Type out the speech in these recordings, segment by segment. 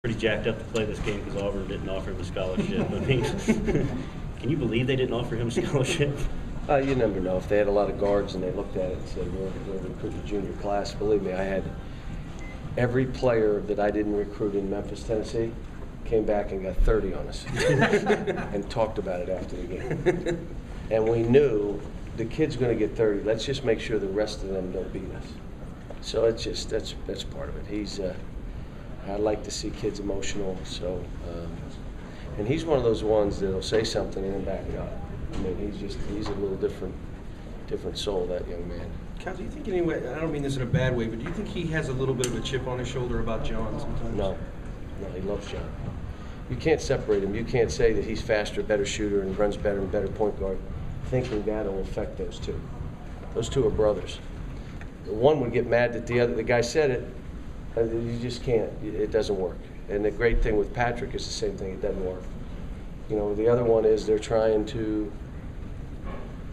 Pretty jacked up to play this game because Auburn didn't offer him a scholarship. I mean, can you believe they didn't offer him a scholarship? You never know. If they had a lot of guards and they looked at it and said, we're recruiting a junior class, believe me, I had every player that I didn't recruit in Memphis, Tennessee, came back and got 30 on us and talked about it after the game. And we knew the kid's going to get 30. Let's just make sure the rest of them don't beat us. So it's just, that's part of it. I like to see kids emotional, so, and he's one of those ones that'll say something and then back it up. I mean, he's a little different soul, that young man. Cal, do you think anyway, I don't mean this in a bad way, but do you think he has a little bit of a chip on his shoulder about John sometimes? No, he loves John. You can't separate him. You can't say that he's faster, better shooter, and runs better and better point guard, thinking that'll affect those two. Those two are brothers. One would get mad that the guy said it. You just can't. It doesn't work. And the great thing with Patrick is the same thing. It doesn't work. You know, the other one is they're trying to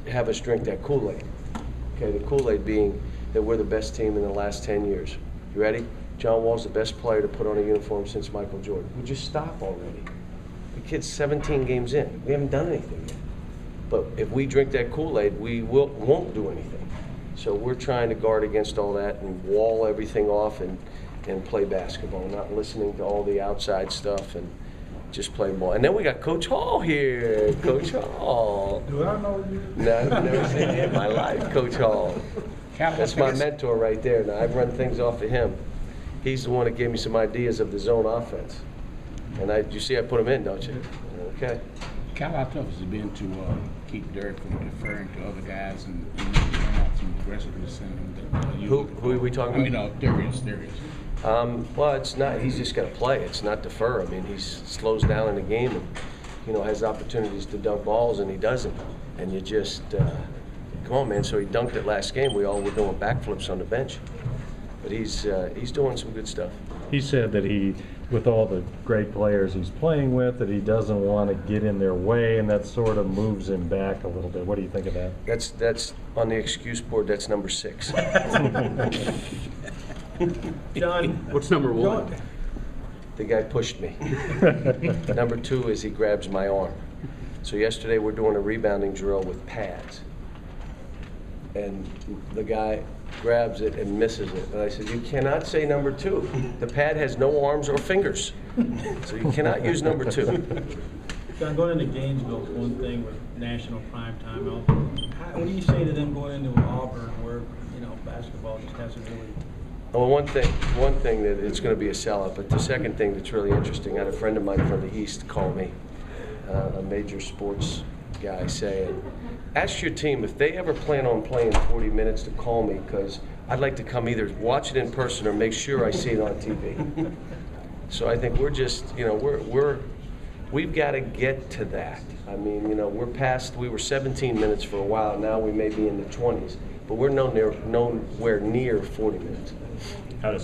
have us drink that Kool-Aid. Okay, the Kool-Aid being that we're the best team in the last 10 years. You ready? John Wall's the best player to put on a uniform since Michael Jordan. Would you stop already? The kid's 17 games in. We haven't done anything yet. But if we drink that Kool-Aid, we won't do anything. So we're trying to guard against all that and wall everything off and play basketball, not listening to all the outside stuff and just play ball. And then we got Coach Hall here. Coach Hall. Do I know you? No, I've never seen him in my life, Coach Hall. That's my mentor right there. Now, I've run things off of him. He's the one that gave me some ideas of the zone offense. And you see I put him in, don't you? Okay. Cal, how tough has it been to keep Derek from deferring to other guys and bring out some aggressiveness in him? Who are we talking about? I mean, Darius. Well, it's not. He's just got to play. It's not defer. I mean, he slows down in the game and, has opportunities to dunk balls, and he doesn't. And you just, come on, man. So he dunked it last game. We all were doing backflips on the bench. But he's doing some good stuff. He said that with all the great players he's playing with, that he doesn't want to get in their way, and that sort of moves him back a little bit. What do you think of that? That's on the excuse board. That's number 6. John, What's number 1? The guy pushed me. Number 2 is he grabs my arm. So yesterday we're doing a rebounding drill with pads. And the guy grabs it and misses it. And I said, you cannot say number 2. The pad has no arms or fingers. So you cannot use number 2. John, going into Gainesville is one thing with national prime time. What do you say to them going into Auburn where, basketball just hasn't really... Well, one thing that it's going to be a sellout, but the second thing that's really interesting, I had a friend of mine from the East call me, a major sports guy, saying, ask your team if they ever plan on playing 40 minutes to call me, because I'd like to come either watch it in person or make sure I see it on TV. So I think we're just, we've got to get to that. I mean, we were 17 minutes for a while, now we may be in the 20s, but we're nowhere near 40 minutes. How does